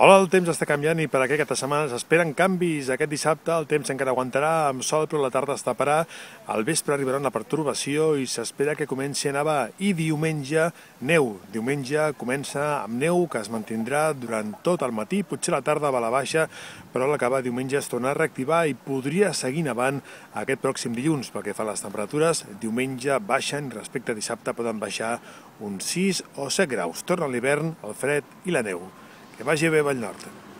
Hola, el temps està canviant i per aquesta setmana s'esperen canvis. Aquest dissabte el temps encara aguantarà amb sol, però la tarda es taparà. Al vespre arribarà una pertorbació i s'espera que comenci a nevar. I diumenge, neu. Diumenge comença amb neu que es mantindrà durant tot el matí, potser la tarda va a la baixa, però a l'acabar diumenge es torna a reactivar i podria seguir nevant aquest pròxim dilluns. Pel que fa a les temperatures, diumenge baixen, respecte a dissabte poden baixar uns 6 o 7 graus. Torna l'hivern, el fred i la neu. Que vagi bé Vallnord.